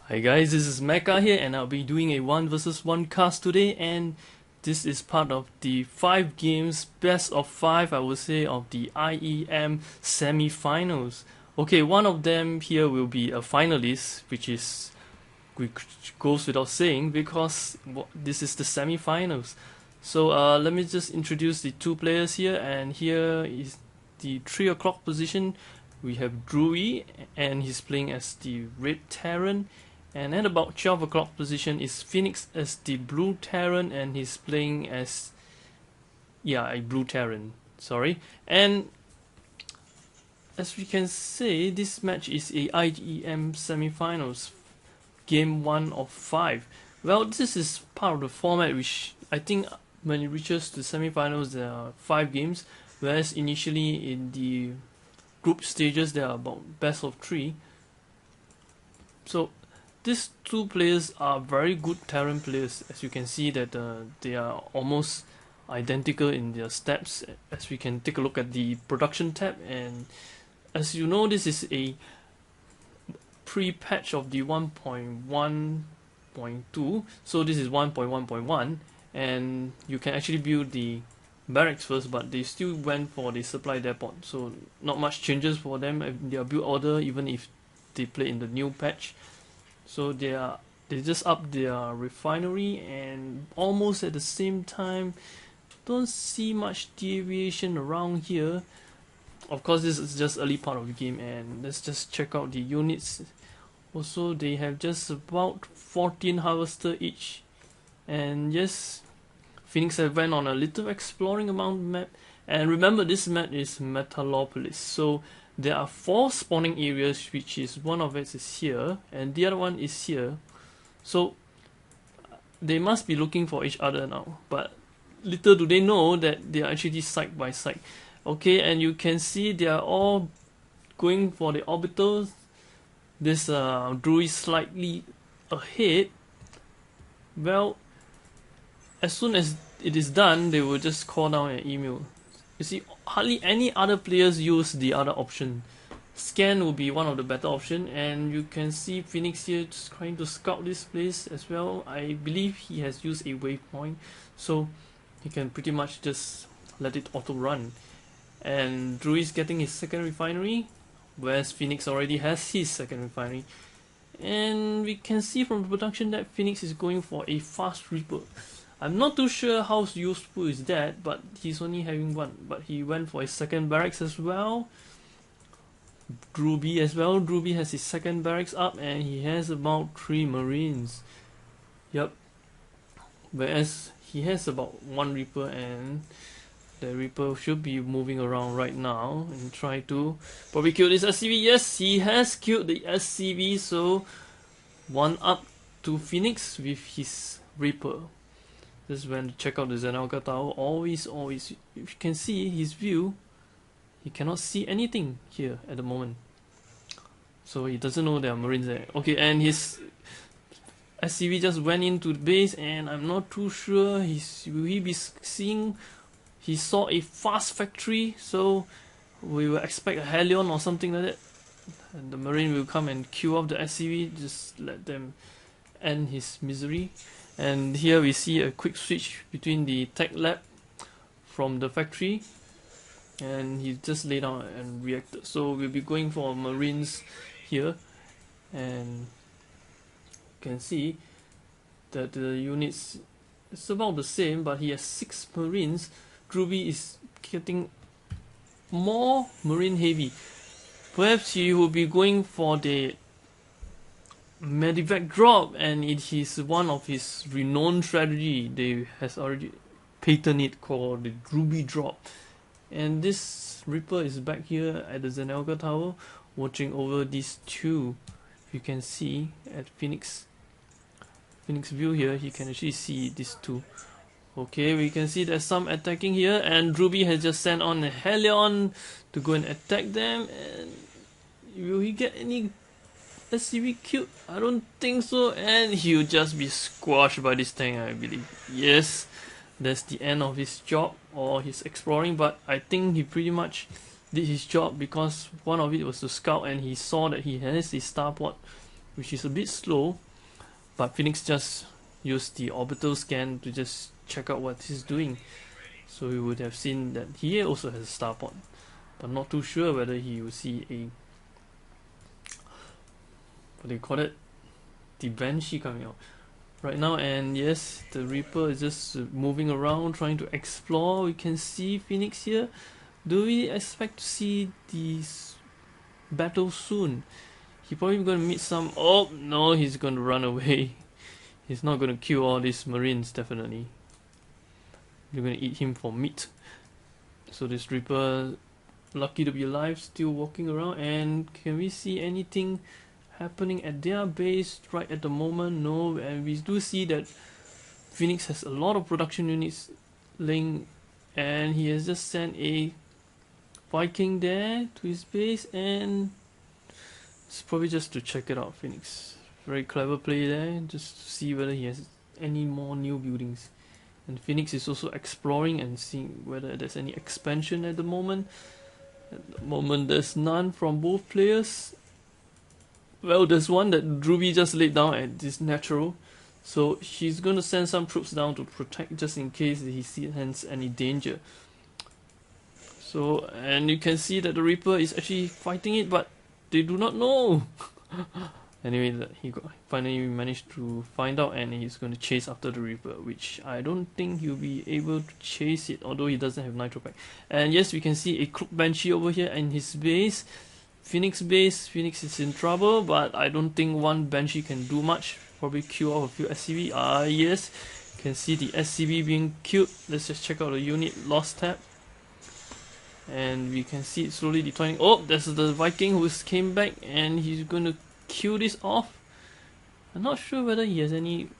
Hi guys, this is Mecha here and I'll be doing a 1 versus 1 cast today, and this is part of the 5 games best of 5 I would say of the IEM semi-finals. Okay, one of them here will be a finalist, which goes without saying because this is the semi-finals. So let me just introduce the two players here, and here is the 3 o'clock position. We have drewbie and he's playing as the red Terran. And at about 12 o'clock position is Fenix as the blue Terran, and he's playing as, a blue Terran, sorry. And as we can say, this match is a IEM semi-finals, game 1 of 5. Well, this is part of the format which I think when it reaches the semi-finals there are 5 games, whereas initially in the group stages there are about best of 3. So these two players are very good Terran players. As you can see that they are almost identical in their stats, as we can take a look at the production tab. And as you know, this is a pre-patch of the 1.1.2, so this is 1.1.1, and you can actually build the barracks first, but they still went for the supply depot, so not much changes for them in their build order even if they play in the new patch. So they just up their refinery, and almost at the same time don't see much deviation around here. Of course this is just early part of the game, and let's just check out the units. Also they have just about 14 harvester each, and yes, Fenix have went on a little exploring amount map. And remember, this map is Metalopolis, so there are 4 spawning areas, which is one of it is here and the other one is here. So they must be looking for each other now, but little do they know that they are actually side by side. Okay, and you can see they are all going for the orbitals. This drewbie is slightly ahead. Well, as soon as it is done, they will just call down an email. You see, hardly any other players use the other option. Scan will be one of the better option, and you can see Fenix here just trying to scout this place as well. I believe he has used a waypoint, so he can pretty much just let it auto run. And drewbie is getting his second refinery, whereas Fenix already has his second refinery. And we can see from the production that Fenix is going for a fast reaper. I'm not too sure how useful is that, but he's only having one. But he went for his second barracks as well. Drewbie as well. Drewbie has his second barracks up, and he has about 3 marines. Yep. Whereas he has about 1 reaper, and the reaper should be moving around right now and try to probably kill this SCV. Yes, he has killed the SCV, so 1 up to Fenix with his reaper. This is when to check out the Zenalga Tower. Always, if you can see his view, he cannot see anything here at the moment. So he doesn't know there are marines there. Okay, and his SCV just went into the base, and I'm not too sure will he be seeing. He saw a fast factory, so we will expect a Helion or something like that. And the marine will come and kill off the SCV, just let them end his misery. And here we see a quick switch between the tech lab from the factory, and he just laid down and reacted. So we'll be going for marines here, and you can see that the units is about the same, but he has 6 marines. Drewbie is getting more marine heavy. Perhaps he will be going for the Medivac drop, and it is one of his renowned strategy. They has already patented it called the drewbie drop. And this reaper is back here at the Zenalga Tower, watching over these 2. You can see at Fenix view here, he can actually see these 2. Okay, we can see there's some attacking here, and drewbie has just sent on a Helion to go and attack them. And will he get any SCV killed? I don't think so, and he'll just be squashed by this tank, I believe. Yes, that's the end of his job or his exploring, but I think he pretty much did his job, because one of it was to scout, and he saw that he has his starport which is a bit slow, but Fenix just used the orbital scan to just check out what he's doing. So we would have seen that he also has a starport, but not too sure whether he will see a, what do you call it, the Banshee coming out right now. And yes, the Reaper is just moving around trying to explore. We can see Fenix here. Do we expect to see these battles soon? He probably going to meet some. Oh no, he's going to run away. He's not going to kill all these Marines, definitely. They're going to eat him for meat. So this Reaper, lucky to be alive, still walking around. And can we see anything happening at their base right at the moment? No, and we do see that Fenix has a lot of production units laying, and he has just sent a Viking there to his base, and it's probably just to check it out. Fenix, very clever play there, just to see whether he has any more new buildings. And Fenix is also exploring and seeing whether there's any expansion at the moment. At the moment there's none from both players. Well, there's one that drewbie just laid down at this natural, so he's going to send some troops down to protect just in case he sees any danger. So, and you can see that the Reaper is actually fighting it, but they do not know. Anyway, finally managed to find out, and he's going to chase after the Reaper, which I don't think he'll be able to chase it, although he doesn't have nitro pack. And yes, we can see a Crook Banshee over here in his base. Fenix base. Fenix is in trouble, but I don't think one Banshee can do much. Probably kill off a few SCV. Yes, you can see the SCV being killed. Let's just check out the unit lost tab, and we can see it slowly declining. Oh, there's the Viking who came back, and he's going to kill this off. I'm not sure whether he has any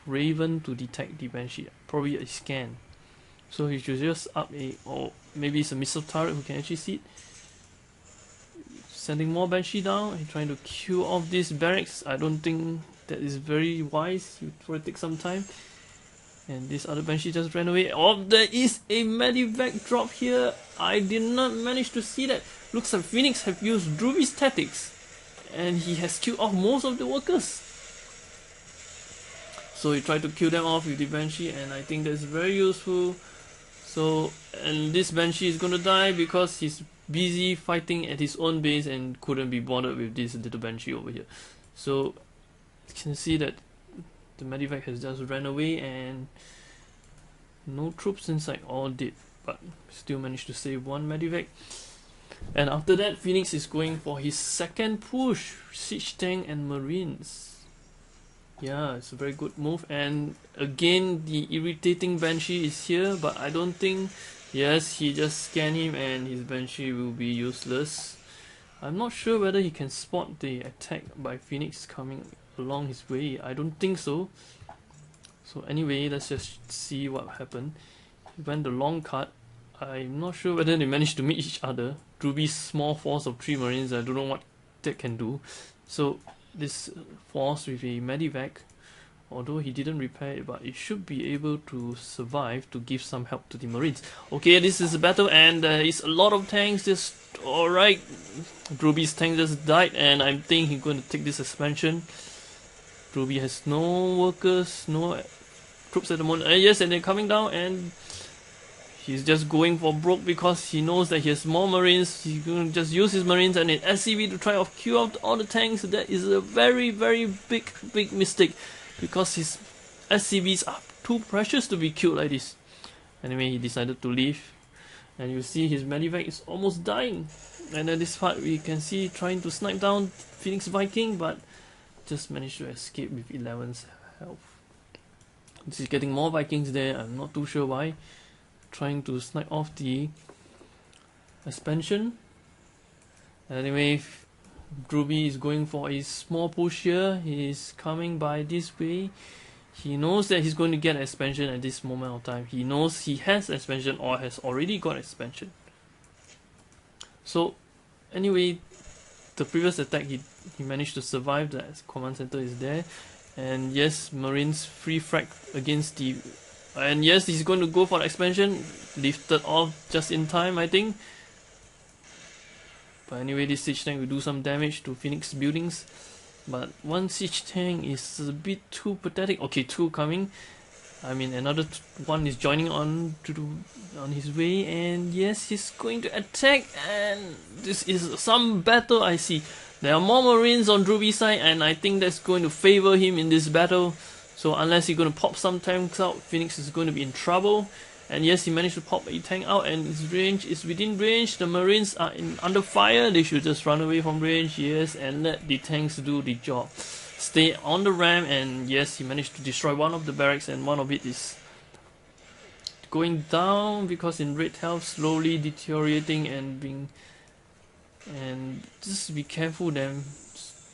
Raven to detect the Banshee. Probably a scan. So he should just up a, or maybe it's a missile turret who can actually see it. Sending more Banshee down and trying to kill off these barracks. I don't think that is very wise. It will take some time. And this other Banshee just ran away. Oh, there is a Medivac drop here. I did not manage to see that. Looks like Fenix have used drewbie's tactics, and he has killed off most of the workers. So he tried to kill them off with the Banshee, and I think that's very useful. So, and this Banshee is going to die because he's busy fighting at his own base and couldn't be bothered with this little Banshee over here. So you can see that the Medivac has just ran away, and no troops inside, all dead, but still managed to save one Medivac. And after that, Fenix is going for his second push, Siege Tank and Marines. Yeah, it's a very good move. And again, the irritating Banshee is here, but I don't think, yes, he just scanned him and his Banshee will be useless. I'm not sure whether he can spot the attack by Fenix coming along his way. I don't think so. So anyway, let's just see what happened. He went the long cut. I'm not sure whether they managed to meet each other. drewbie's small force of 3 Marines, I don't know what that can do. So this force with a Medivac, although he didn't repair it, but it should be able to survive to give some help to the Marines. Okay, this is a battle, and there is a lot of tanks. Just alright, drewbie's tank just died, and I think he's going to take this expansion. drewbie has no workers, no troops at the moment. Yes, and they're coming down, and he's just going for broke because he knows that he has more Marines. He's going to just use his Marines and an SCV to try to kill out all the tanks. That is a very, very big mistake, because his SCVs are too precious to be killed like this. Anyway, he decided to leave, and you see his Medivac is almost dying. And at this part, we can see trying to snipe down Fenix Viking, but just managed to escape with 11's health. This is getting more Vikings there. I'm not too sure why. Trying to snipe off the expansion. Anyway, drewbie is going for a small push here. He's coming by this way. He knows that he's going to get expansion at this moment of time. He knows he has expansion or has already got expansion. So anyway, the previous attack he managed to survive. The command center is there, and yes, Marines free frag against the, and yes, he's going to go for the expansion. Lifted off just in time, I think. But anyway, this siege tank will do some damage to Fenix buildings. But one siege tank is a bit too pathetic. Okay, two coming. I mean, another one is joining on on his way, and yes, he's going to attack. And this is some battle. I see there are more Marines on drewbie side, and I think that's going to favor him in this battle. So unless he's going to pop some tanks out, Fenix is going to be in trouble. And yes, he managed to pop a tank out, and his range is within range. The Marines are under fire. They should just run away from range, yes, and let the tanks do the job. Stay on the ram, and yes, he managed to destroy one of the barracks, and one of it is going down because in red health, slowly deteriorating and just be careful. Then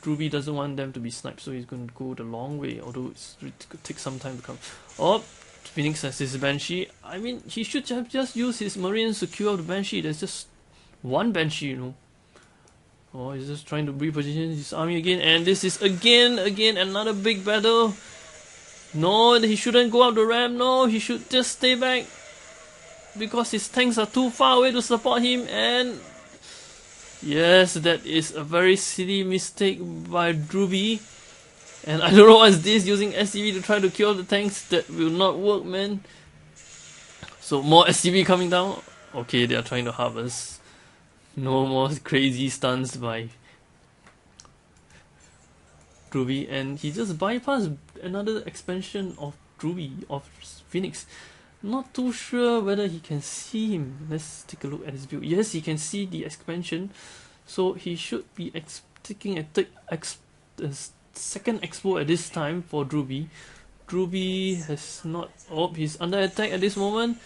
drewbie doesn't want them to be sniped, so he's going to go the long way. Although it could take some time to come. Oh, Fenix has his Banshee. I mean, he should have just used his Marines to kill the Banshee. There's just one Banshee, you know. Oh, he's just trying to reposition his army again, and this is again another big battle. No, he shouldn't go up the ramp. No, he should just stay back because his tanks are too far away to support him. And yes, that is a very silly mistake by drewbie. And I don't know what's this, using SCV to try to kill the tanks. That will not work, man. So more SCV coming down. Okay, they are trying to harvest. No more crazy stunts by drewbie, and he just bypassed another expansion of drewbie, of Fenix. Not too sure whether he can see him. Let's take a look at his build. Yes, he can see the expansion, so he should be taking a second expo at this time. For drewbie has not. Oh, he's under attack at this moment.